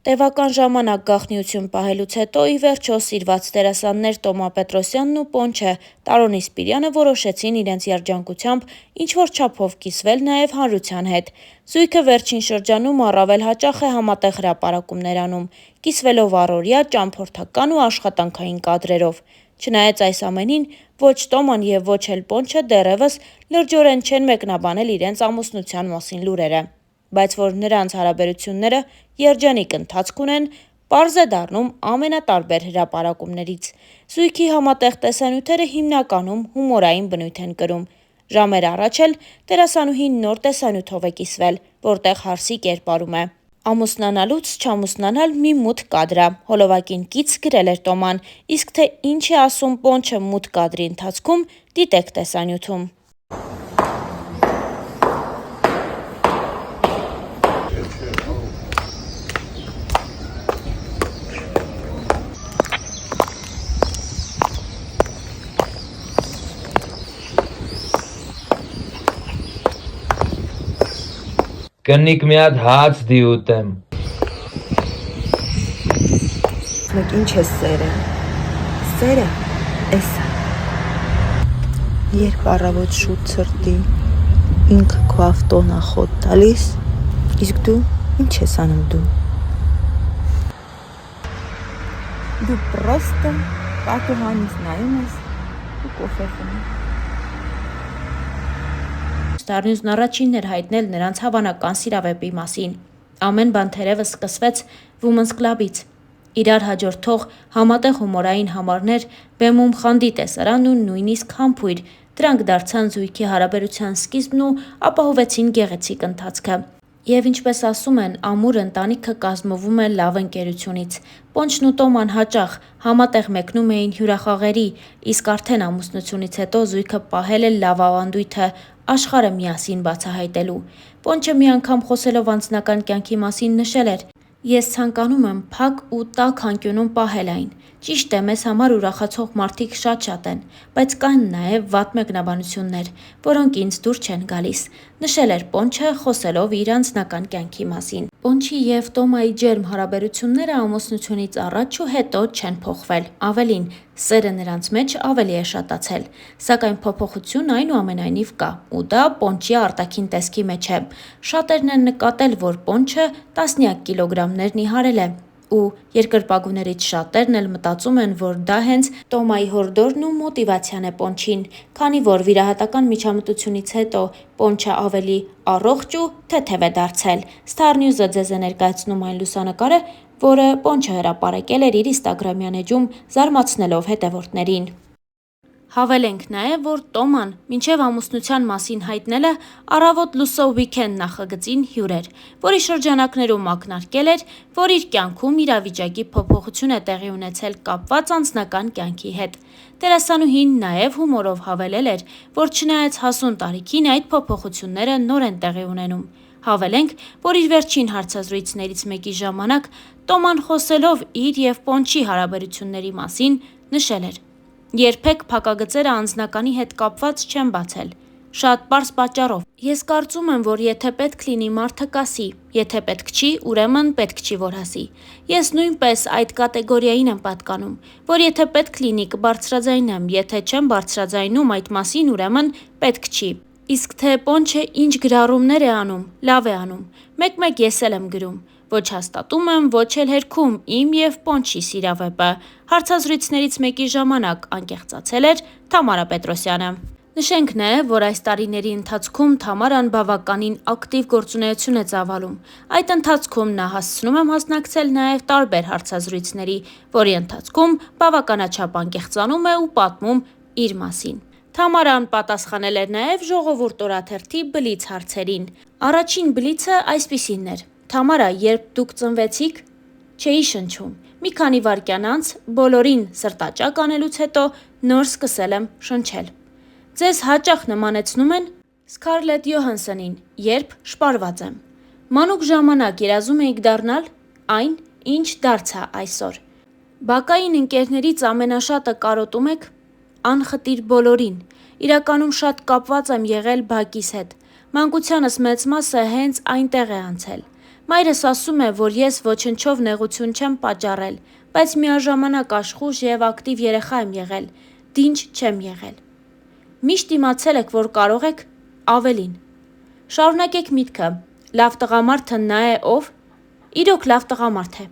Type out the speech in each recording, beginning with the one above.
Տևական ժամանակ գաղտնիություն պահելուց հետո ի վերջո սիրված դերասաններ Տոմա Պետրոսյանն ու Պոնչը Տարոնի Սպիրյանը որոշեցին իրենց երջանկությամբ ինչ-որ չափով կիսվել նաև հանրության հետ։ Զույգը վերջին շրջանում առավել հաճախ է համատեղ հրապարակումներ անում, կիսվելով առօրյա, ճամփորդական ու աշխատանքային կադրերով։ Չնայած այս ամենին, ոչ Տոման և ոչ էլ Պոնչը դեռևս լրջորեն չեն մեկնաբանել իրենց ամուսնության մասին լուրերը։ Բայց որ նրանց հարաբերությունները երջանիկ ընթացք ունեն, պարզ է դառնում ամենատարբեր հրապարակումներից։ Զույգի համատեղ տեսանյութերը հիմնականում հումորային բնույթ են կրում։ Ժամեր առաջ էլ դերասանուհին նոր տեսանյութով է կիսվել, որտեղ հարսի կերպարում է. «Ամուսնանալուց չամուսնանալ մի մութ կադր ա», հոլովակին կից գրել էր Տոման, իսկ թե ինչ է ասում Պոնչը մութ կադրի ընթացքում, դիտեք տեսանյութում։ Կնիկ մի հատ հաց դի ուտեմ։ Մեկ ինչ է սերը։ Սերը էս է։ Երբ առավոտ շուտ ցրտի, ինքը քո ավտոն ա խոտ տալիս, իսկ դու ինչ ես անում դու։ Դու պրոստը պատուհանից նայում ես ու կոֆե խմում։ Starnews-ն առաջինն էր հայտնել նրանց հավանական սիրավեպի մասին։ Ամեն բան թերևս սկսվեց Women's Club-ից։ Իրար հաջորդող համատեղ հումորային համարներ, բեմում խանդի տեսարան ու նույնիսկ համբույր, դրանք դարձան զույգի հարաբերության սկիզբն ու ապահովեցին գեղեցիկ ընթացքը։ Եվ ինչպես ասում են, ամուր ընտանիքը կազմվում է լավ ընկերությունից։ Պոնչն ու Տոման հաճախ համատեղ մեկնում էին հյուրախաղերի, իսկ արդեն ամուսնությունից հետո զույգը պահել է լավ ավանդույթը աշխարհը միասին բացահայտելու։ Պոնչը մի անգամ խոսելով անձնական կյանքի մասին նշել էր. «Ես ցանկանում եմ փակ ու տաք անկյունում պահել այն։ Ճիշտ է, մեզ համար ուրախացող մարդիկ շատ են, բայց կան նաև վատ մեկնաբանություններ, որոնք ինձ դուր չեն գալիս», նշել էր Պոնչը, խոսելով իր անձնական կյանքի մասին։ Պոնչի և Տոմայի ջերմ հարաբերությունները ամուսնությունից առաջ ու հետո չեն փոխվել։ Ավելին, սերը նրանց մեջ ավելի է շատացել։ Սակայն փոփոխություն այնուամենայնիվ կա, ու դա Պոնչի արտաքին տեսքի մեջ է։ Շատերն են նկատել, որ Պոնչը տասնյակ կիլոգրամներ նիհարել է, ու երկրպագուներից շատերն էլ մտածում են, որ դա հենց Տոմայի հորդորն ու մոտիվացիան է Պոնչին, քանի որ վիրահատական միջամտությունից հետո Պոնչը ավելի առողջ ու թեթև է դարձել։ Starnews-ը ձեզ է ներկայացնում այն լուսանկարը, որը Պոնչը հրապարակել էր իր Instagram-յան էջում, զարմացնելով հետևորդներին։ Հավելենք նաև, որ Տոման մինչև ամուսնության մասին հայտնելը «Առավոտ լուսով Weekend» նախագծին հյուր էր, որի շրջանակներում ակնարկել էր, որ իր կյանքում իրավիճակի փոփոխություն է տեղի ունեցել կապված անձնական կյանքի հետ։ Դերասանուհին նաև հումորով հավելել էր, որ չնայած հասուն տարիքին այդ փոփոխությունները նոր են տեղի ունենում։ Հավելենք, որ իր վերջին հարցազրույցներից մեկի ժամանակ Տոման խոսելով իր և Պոնչի հարաբերությունների մասին նշել էր. «Երբեք փակագծերը անձնականի հետ կապված չեմ բացել։ Շատ պարզ պատճառով։ Ես կարծում եմ, որ եթե պետք լինի մարդը կասի, եթե պետք չի, ուրեմն պետք չի, որ ասի։ Ես նույնպես այդ կատեգորիային եմ պատկանում, որ եթե պետք լինի կբարձրաձայնեմ, եթե չեմ բարձրաձայնում այդ մասին, ուրեմն պետք չի։ Իսկ թե Պոնչը ինչ գրառումներ է անում, լավ է անում։ Մեկ-մեկ ես էլ եմ գրում։ Ոչ հաստատում եմ, ոչ էլ հերքում իմ և Պոնչի սիրավեպը», հարցազրույցներից մեկի ժամանակ անկեղծացել էր Թամարա Պետրոսյանը։ Նշենք նաև, որ այս տարիների ընթացքում Թամարան բավականին ակտիվ գործունեություն է ծավալում։ Այդ ընթացքում նա հասցնում է մասնակցել նաև տարբեր հարցազրույցների, որի ընթացքում բավականաչափ անկեղծանում է ու պատմում իր մասին։ Թամարան պատասխանել էր նաև Ժողովուրդ օրաթերթի բլից հարցերին։ Առաջին բլիցը այսպիսինն էր. «Թամարա, երբ դուք ծնվեցիք, չէի շնչում։ Մի քանի վայրկյան անց, բոլորին սրտաճակ անելուց հետո, նոր սկսել եմ շնչել։ Ձեզ հաճախ նմանեցնում են Սքարլետ Յոհանսոնին, երբ շպարված եմ։ Մանուկ ժամանակ երազում էիք դառնալ այն, ինչ դարձա այսօր։ Բակային ընկերներից ամենաշատը կարոտում եք անխտիր բոլորին։ Իրականում շատ կապված եմ եղել բակիս հետ։ Մանկությանս մեծ մասը հենց այնտեղ է անցել։ Մայրս ասում է, որ ես ոչնչով նեղություն չեմ պատճառել, բայց միաժամանակ աշխույժ եւ ակտիվ երեխա եմ եղել, դինջ չեմ եղել։ Միշտ իմացել եք, որ կարող եք ավելին։ Շարունակեք միտքը, լավ տղամարդը նա է ով, իրոք լավ տղամարդ է,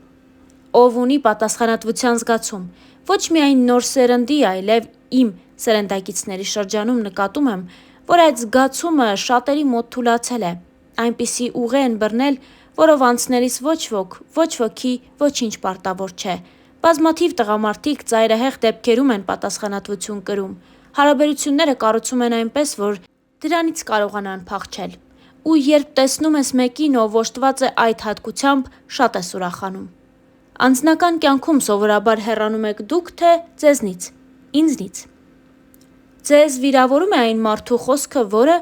ով ունի պատասխանատվության զգացում, ոչ միայն նոր սերնդի, այլև իմ սերնդակիցների շրջանում նկատում եմ, որ այդ զգացումը շատերի մոտ թուլացել է, այնպիսի ուղի են բռնել, որով անցնելիս ոչ ոքի ոչինչ պարտավոր չէ։ Բազմաթիվ տղամարդիկ ծայրահեղ դեպքերում են պատասխանատվություն կրում, հարաբերությունները կառուցում են այնպես, որ դրանից կարողանան փախչել։ Ու երբ տեսնում ես մեկին, ով օժտված է այդ հատկությամբ, շատ ես ուրախանում։ Անձնական կյանքում սովորաբար հեռանում եք դուք, թե ձեզնից, ինձնից։ Ձեզ վիրավորում է այն մարդու խոսքը, որը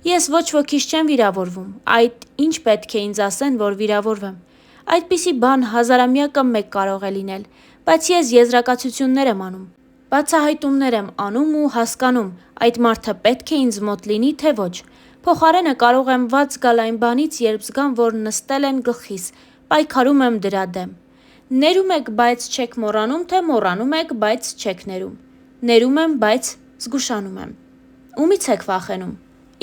ես ոչ ոքից չեմ վիրավորվում, այդ ինչ պետք է ինձ ասեն, որ վիրավորվեմ։ Այդպիսի բան հազարամյակը մեկ կարող է լինել, բայց ես եզրակացություններ եմ անում, բացահայտումներ եմ անում ու հասկանում, այդ մարդը պետք է ինձ մոտ լինի, թե ոչ։ Փոխարենը կարող եմ ված գալ այն բանից, երբ զգամ, որ նստել են գլխիս, պայքարում եմ դրա դեմ։ Ներում եք, բայց չեք մոռանում, թե մոռանում եք, բայց չեք ներում։ Ներում եմ, բայց զգուշանում եմ։ Ումից եք վախենում։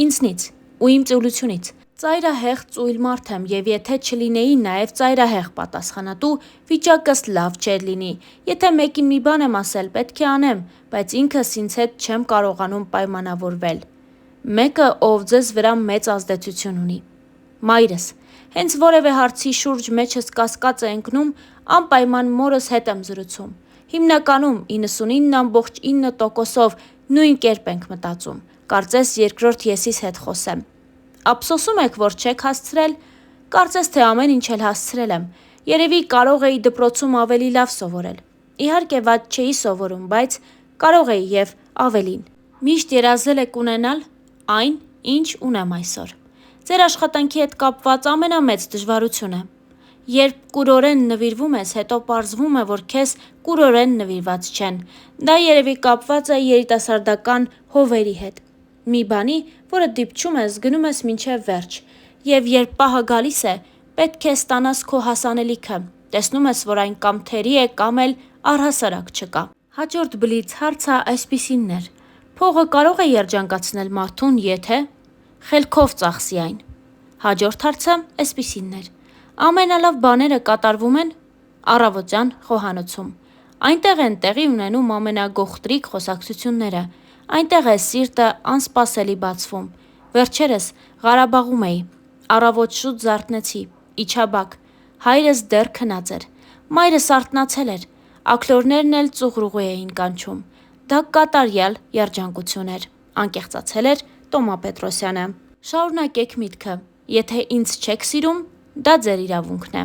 Ինձնից ու իմ ծուլությունից։ Ծայրահեղ ծույլ մարդ եմ եւ եթե չլինեի նաեւ ծայրահեղ պատասխանատու, վիճակս լավ չէր լինի։ Եթե մեկին մի բան եմ ասել, պետք է անեմ, բայց ինքս ինձ հետ չեմ կարողանում պայմանավորվել։ Մեկը, ով ձեզ վրա մեծ ազդեցություն ունի։ Մայրս, հենց որևէ հարցի շուրջ մեջս կասկած է ընկնում, անպայման մորս հետ եմ զրուցում։ Հիմնականում 99.9%-ով նույն կերպ ենք մտածում։ Կարծես երկրորդ եսիս հետ խոսեմ։ Ափսոսում եք, որ չեք հասցրել, կարծես թե ամեն ինչ էլ հասցրել եմ։ Երևի կարող էի դպրոցում ավելի լավ սովորել։ Իհարկե վատ չէի սովորում, բայց կարող էի եւ ավելին։ Միշտ երազել եք ունենալ այն, ինչ ունեմ այսօր։ Ձեր աշխատանքի հետ կապված ամենամեծ դժվարությունը։ Երբ կուրորեն նվիրվում ես, հետո պարզվում է, որ քեզ կուրորեն նվիրված չեն։ Դա երևի կապված է երիտասարդական հովերի հետ։ Մի բանի, որը դիպչում ես, գնում ես մինչև վերջ, եւ երբ պահը գալիս է, պետք է ստանաս քո հասանելիքը, տեսնում ես, որ այն կամ թերի է, կամ էլ առհասարակ չկա։ Հաջորդ բլից հարցը այսպիսինն էր. փողը կարող է երջանկացնել մարդուն, եթե խելքով ծախսի այն։ Հաջորդ հարցը այսպիսինն էր. ամենալավ բաները կատարվում են առավոտյան խոհանոցում։ Այնտեղ են տեղի ունենում ամենագողտրիկ խոսակցությունները։ Այնտեղ է սիրտը անսպասելի բացվում։ Վերջերս Ղարաբաղում էի, առավոտ շուտ զարթնեցի, իջա բակ, հայրս դեռ քնած էր, մայրս արթնացել էր, աքլորներն էլ ծուղրուղի էին կանչում, դա կատարյալ երջանկություն էր, անկեղծացել էր Տոմա Պետրոսյանը։ Շարունակեք միտքը, եթե ինձ չեք սիրում, դա ձեր իրավունքն է։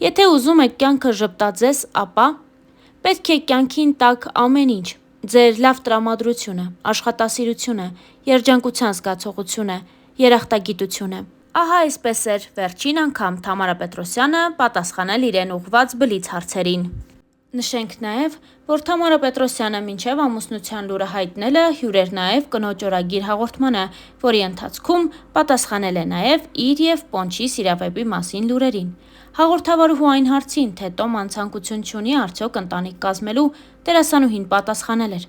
Եթե ուզում եք կյանքը ժպտաձեզ, ապա պետք է կյանքին տաք ամեն ինչ, ձեր լավ տրամադրությունը, աշխատասիրությունը, երջանկության զգացողությունը, երախտագիտությունը։ Ահա այսպես էր վերջին անգամ Թամարա Պետրոսյանը պատասխանել իրեն ուղղված բլից հարցերին։ Նշենք նաև, որ Թամարա Պետրոսյանը մինչև ամուսնության լուրը հայտնելը հյուր էր նաև կնոջ օրագիր հաղորդմանը, որի ընթացքում պատասխանել է նաև իր եւ Պոնչի սիրավեպի մասին լուրերին։ Հաղորդավարուհու այն հարցին, թե Տոման ցանկություն չունի արդյոք ընտանիք կազմելու, դերասանուհին պատասխանել էր.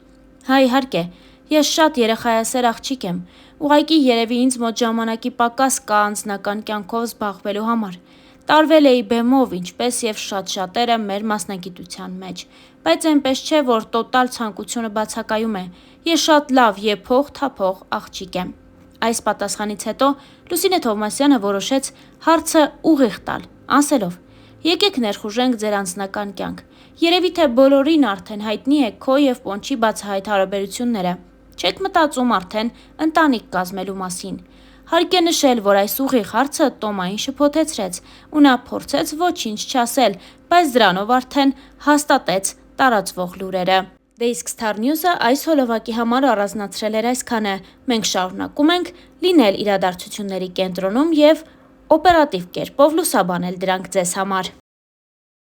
հա իհարկե, ես շատ երեխայասեր աղջիկ եմ, ուղղակի երևի ինձ մոտ ժամանակի պակաս կա անձնական կյանքով զբաղվելու համար։ Տարվել էի բեմով, ինչպես եւ շատ շատերը մեր մասնագիտության մեջ, բայց այնպես չէ, որ տոտալ ցանկությունը բացակայում է։ Ես շատ լավ եփող-թափող աղջիկ եմ։ Այս պատասխանից հետո Լուսինե Թովմասյանը որոշեց հարցը ուղիղ տալ, ասելով. եկեք ներխուժենք ձեր անձնական կյանք։ Երևի թե բոլորին արդեն հայտնի է քո եւ Պոնչի բացահայտ հարաբերությունները։ Չեք մտածում արդեն ընտանիք կազմելու մասին։ Հարկ է նշել, որ այս ուղիղ հարցը Տոմային շփոթեցրեց, ու նա փորձեց ոչինչ չասել, բայց դրանով արդեն հաստատեց տարածվող լուրերը։ Դե իսկ Star News-ը այս հոլովակի համար առանձնացրել էր այսքանը։ Մենք շարունակում ենք լինել իրադարձությունների կենտրոնում եւ օպերատիվ կերպով լուսաբանել դրանք ձեզ համար։